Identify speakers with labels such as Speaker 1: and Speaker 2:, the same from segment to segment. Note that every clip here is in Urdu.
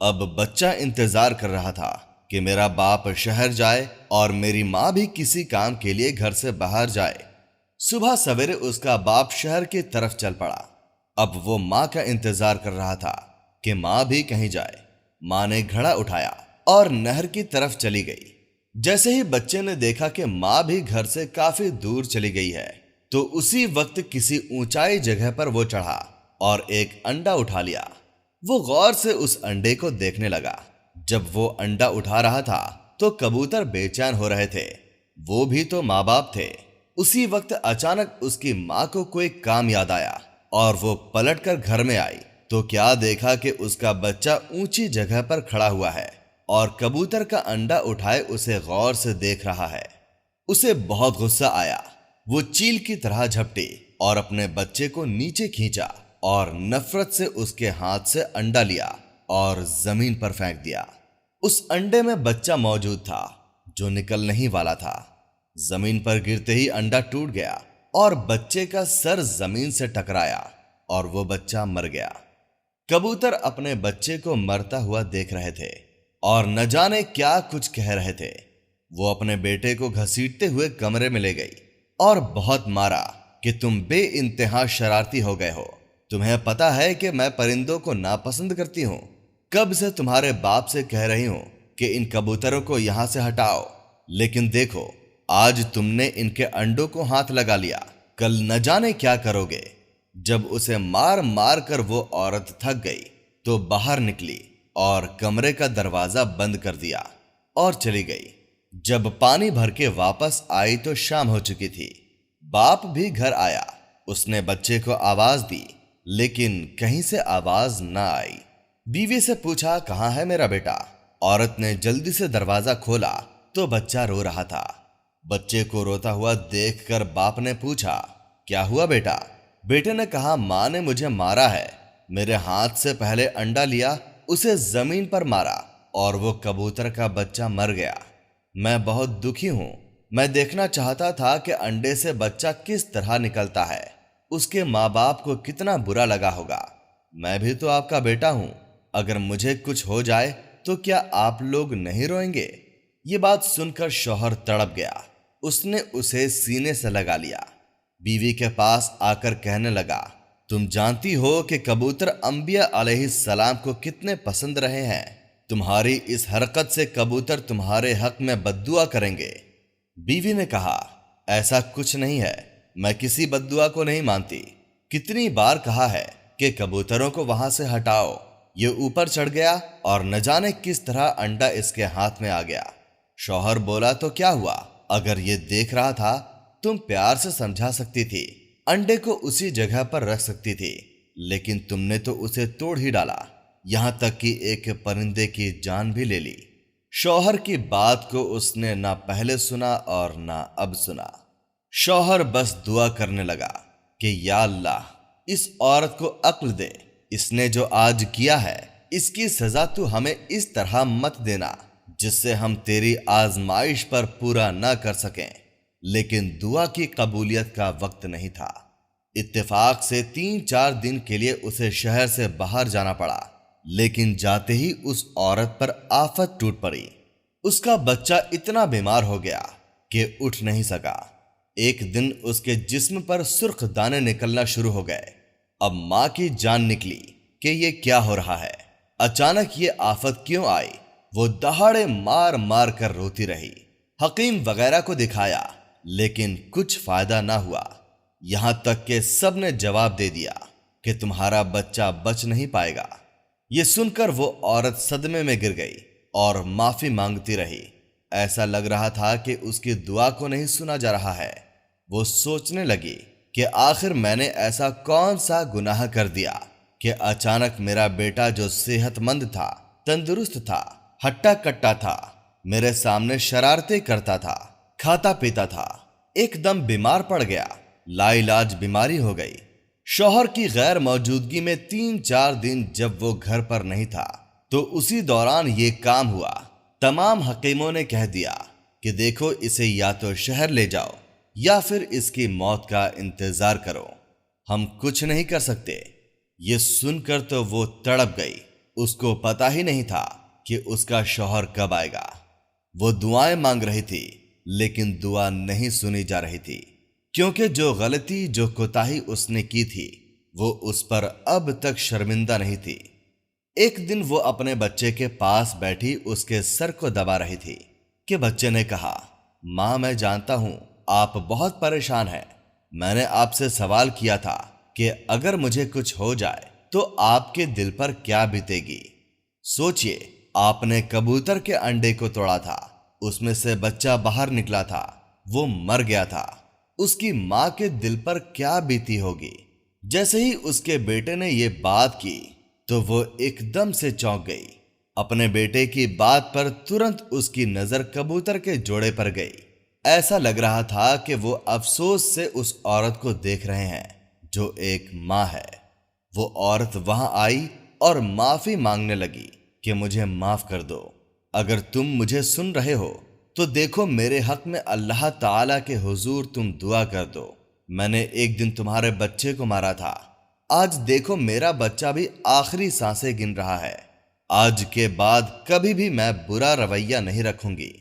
Speaker 1: اب بچہ انتظار کر رہا تھا کہ میرا باپ شہر جائے اور میری ماں بھی کسی کام کے لیے گھر سے باہر جائے۔ صبح سویرے اس کا باپ شہر کی طرف چل پڑا۔ اب وہ ماں کا انتظار کر رہا تھا کہ ماں بھی کہیں جائے۔ ماں نے گھڑا اٹھایا اور نہر کی طرف چلی گئی۔ جیسے ہی بچے نے دیکھا کہ ماں بھی گھر سے کافی دور چلی گئی ہے تو اسی وقت کسی اونچائی جگہ پر وہ چڑھا اور ایک انڈا اٹھا لیا۔ وہ غور سے اس انڈے کو دیکھنے لگا۔ جب وہ انڈا اٹھا رہا تھا تو کبوتر بے چین ہو رہے تھے، وہ بھی تو ماں باپ تھے۔ اسی وقت اچانک اس کی ماں کو کوئی کام یاد آیا اور وہ پلٹ کر گھر میں آئی تو کیا دیکھا کہ اس کا بچہ اونچی جگہ پر کھڑا ہوا ہے اور کبوتر کا انڈا اٹھائے اسے غور سے دیکھ رہا ہے۔ اسے بہت غصہ آیا۔ وہ چیل کی طرح جھپٹی اور اپنے بچے کو نیچے کھینچا اور نفرت سے اس کے ہاتھ سے انڈا لیا اور زمین پر پھینک دیا۔ اس انڈے میں بچہ موجود تھا جو نکل نہیں والا تھا۔ زمین پر گرتے ہی انڈا ٹوٹ گیا اور بچے کا سر زمین سے ٹکرایا اور وہ بچہ مر گیا۔ کبوتر اپنے بچے کو مرتا ہوا دیکھ رہے تھے اور نہ جانے کیا کچھ کہہ رہے تھے۔ وہ اپنے بیٹے کو گھسیٹتے ہوئے کمرے میں لے گئی اور بہت مارا کہ تم بے انتہا شرارتی ہو گئے ہو۔ تمہیں پتا ہے کہ میں پرندوں کو ناپسند کرتی ہوں۔ کب سے تمہارے باپ سے کہہ رہی ہوں کہ ان کبوتروں کو یہاں سے ہٹاؤ، لیکن دیکھو آج تم نے ان کے انڈوں کو ہاتھ لگا لیا، کل نہ جانے کیا کرو گے۔ جب اسے مار مار کر وہ عورت تھک گئی تو باہر نکلی اور کمرے کا دروازہ بند کر دیا اور چلی گئی۔ جب پانی بھر کے واپس آئی تو شام ہو چکی تھی۔ باپ بھی گھر آیا۔ اس نے بچے کو آواز دی لیکن کہیں سے آواز نہ آئی۔ بیوی سے پوچھا کہاں ہے میرا بیٹا؟ عورت نے جلدی سے دروازہ کھولا تو بچہ رو رہا تھا۔ بچے کو روتا ہوا دیکھ کر باپ نے پوچھا کیا ہوا بیٹا؟ بیٹے نے کہا ماں نے مجھے مارا ہے، میرے ہاتھ سے پہلے انڈا لیا، اسے زمین پر مارا اور وہ کبوتر کا بچہ مر گیا۔ میں بہت دکھی ہوں۔ میں دیکھنا چاہتا تھا کہ انڈے سے بچہ کس طرح نکلتا ہے، اس کے ماں باپ کو کتنا برا لگا ہوگا۔ میں بھی تو آپ کا بیٹا ہوں، اگر مجھے کچھ ہو جائے تو کیا آپ لوگ نہیں روئیں گے؟ یہ بات سن کر شوہر تڑپ گیا۔ اس نے اسے سینے سے لگا لیا۔ بیوی کے پاس آ کر کہنے لگا تم جانتی ہو کہ کبوتر انبیاء علیہ السلام کو کتنے پسند رہے ہیں۔ تمہاری اس حرکت سے کبوتر تمہارے حق میں بد دعا کریں گے۔ بیوی نے کہا ایسا کچھ نہیں ہے، میں کسی بد دعا کو نہیں مانتی۔ کتنی بار کہا ہے کہ کبوتروں کو وہاں سے ہٹاؤ۔ یہ اوپر چڑھ گیا اور نہ جانے کس طرح انڈا اس کے ہاتھ میں آ گیا۔ شوہر بولا تو کیا ہوا؟ اگر یہ دیکھ رہا تھا تم پیار سے سمجھا سکتی تھی، انڈے کو اسی جگہ پر رکھ سکتی تھی، لیکن تم نے تو اسے توڑ ہی ڈالا، یہاں تک کہ ایک پرندے کی جان بھی لے لی۔ شوہر کی بات کو اس نے نہ پہلے سنا اور نہ اب سنا۔ شوہر بس دعا کرنے لگا کہ یا اللہ اس عورت کو عقل دے، اس نے جو آج کیا ہے اس کی سزا تو ہمیں اس طرح مت دینا جس سے ہم تیری آزمائش پر پورا نہ کر سکیں۔ لیکن دعا کی قبولیت کا وقت نہیں تھا۔ اتفاق سے 3-4 دن کے لیے اسے شہر سے باہر جانا پڑا، لیکن جاتے ہی اس عورت پر آفت ٹوٹ پڑی۔ اس کا بچہ اتنا بیمار ہو گیا کہ اٹھ نہیں سکا۔ ایک دن اس کے جسم پر سرخ دانے نکلنا شروع ہو گئے۔ اب ماں کی جان نکلی کہ یہ کیا ہو رہا ہے، اچانک یہ آفت کیوں آئی؟ وہ دہاڑے مار مار کر روتی رہی۔ حکیم وغیرہ کو دکھایا لیکن کچھ فائدہ نہ ہوا، یہاں تک کہ سب نے جواب دے دیا کہ تمہارا بچہ بچ نہیں پائے گا۔ یہ سن کر وہ عورت صدمے میں گر گئی اور معافی مانگتی رہی۔ ایسا لگ رہا تھا کہ اس کی دعا کو نہیں سنا جا رہا ہے۔ وہ سوچنے لگی کہ آخر میں نے ایسا کون سا گناہ کر دیا کہ اچانک میرا بیٹا جو صحت مند تھا، تندرست تھا، ہٹا کٹا تھا، میرے سامنے شرارتیں کرتا تھا، کھاتا پیتا تھا، ایک دم بیمار پڑ گیا، لا علاج بیماری ہو گئی۔ شوہر کی غیر موجودگی میں 3-4 دن جب وہ گھر پر نہیں تھا تو اسی دوران یہ کام ہوا۔ تمام حکیموں نے کہہ دیا کہ دیکھو اسے یا تو شہر لے جاؤ یا پھر اس کی موت کا انتظار کرو، ہم کچھ نہیں کر سکتے۔ یہ سن کر تو وہ تڑپ گئی اس کو پتا ہی نہیں تھا کہ اس کا شوہر کب آئے گا۔ وہ دعائیں مانگ رہی تھی لیکن دعا نہیں سنی جا رہی تھی، کیونکہ جو غلطی، جو کوتاہی اس نے کی تھی وہ اس پر اب تک شرمندہ نہیں تھی۔ ایک دن وہ اپنے بچے کے پاس بیٹھی اس کے سر کو دبا رہی تھی کہ بچے نے کہا، ماں میں جانتا ہوں آپ بہت پریشان ہیں۔ میں نے آپ سے سوال کیا تھا کہ اگر مجھے کچھ ہو جائے تو آپ کے دل پر کیا بیتے گی۔ سوچئے، آپ نے کبوتر کے انڈے کو توڑا تھا، اس میں سے بچہ باہر نکلا تھا، وہ مر گیا تھا، اس کی ماں کے دل پر کیا بیتی ہوگی۔ جیسے ہی اس کے بیٹے نے یہ بات کی تو وہ ایک دم سے چونک گئی۔ اپنے بیٹے کی بات پر ترنت اس کی نظر کبوتر کے جوڑے پر گئی۔ ایسا لگ رہا تھا کہ وہ افسوس سے اس عورت کو دیکھ رہے ہیں جو ایک ماں ہے۔ وہ عورت وہاں آئی اور معافی مانگنے لگی کہ مجھے معاف کر دو۔ اگر تم مجھے سن رہے ہو تو دیکھو، میرے حق میں اللہ تعالیٰ کے حضور تم دعا کر دو۔ میں نے ایک دن تمہارے بچے کو مارا تھا، آج دیکھو میرا بچہ بھی آخری سانسیں گن رہا ہے۔ آج کے بعد کبھی بھی میں برا رویہ نہیں رکھوں گی۔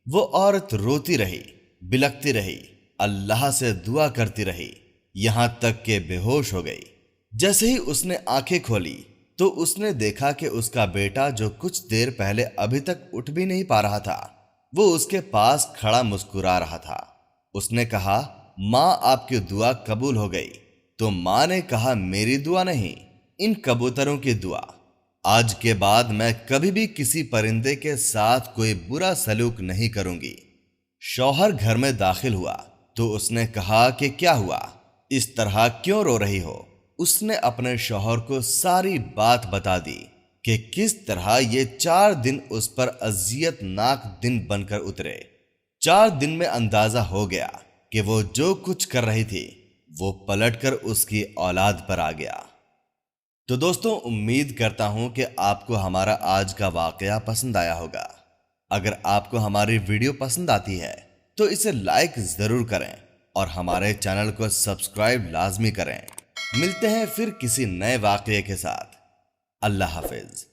Speaker 1: وہ عورت روتی رہی، بلکتی رہی، اللہ سے دعا کرتی رہی، یہاں تک کہ بے ہوش ہو گئی۔ جیسے ہی اس نے آنکھیں کھولی تو اس نے دیکھا کہ اس کا بیٹا، جو کچھ دیر پہلے ابھی تک اٹھ بھی نہیں پا رہا تھا، وہ اس کے پاس کھڑا مسکرا رہا تھا۔ اس نے کہا، ماں آپ کی دعا قبول ہو گئی۔ تو ماں نے کہا، میری دعا نہیں، ان کبوتروں کی دعا۔ آج کے بعد میں کبھی بھی کسی پرندے کے ساتھ کوئی برا سلوک نہیں کروں گی۔ شوہر گھر میں داخل ہوا تو اس نے کہا کہ کیا ہوا، اس طرح کیوں رو رہی ہو؟ اس نے اپنے شوہر کو ساری بات بتا دی کہ کس طرح یہ 4 دن اس پر اذیت ناک دن بن کر اترے۔ 4 دن میں اندازہ ہو گیا کہ وہ جو کچھ کر رہی تھی وہ پلٹ کر اس کی اولاد پر آ گیا۔ تو دوستوں، امید کرتا ہوں کہ آپ کو ہمارا آج کا واقعہ پسند آیا ہوگا۔ اگر آپ کو ہماری ویڈیو پسند آتی ہے تو اسے لائک ضرور کریں اور ہمارے چینل کو سبسکرائب لازمی کریں۔ ملتے ہیں پھر کسی نئے واقعے کے ساتھ۔ اللہ حافظ۔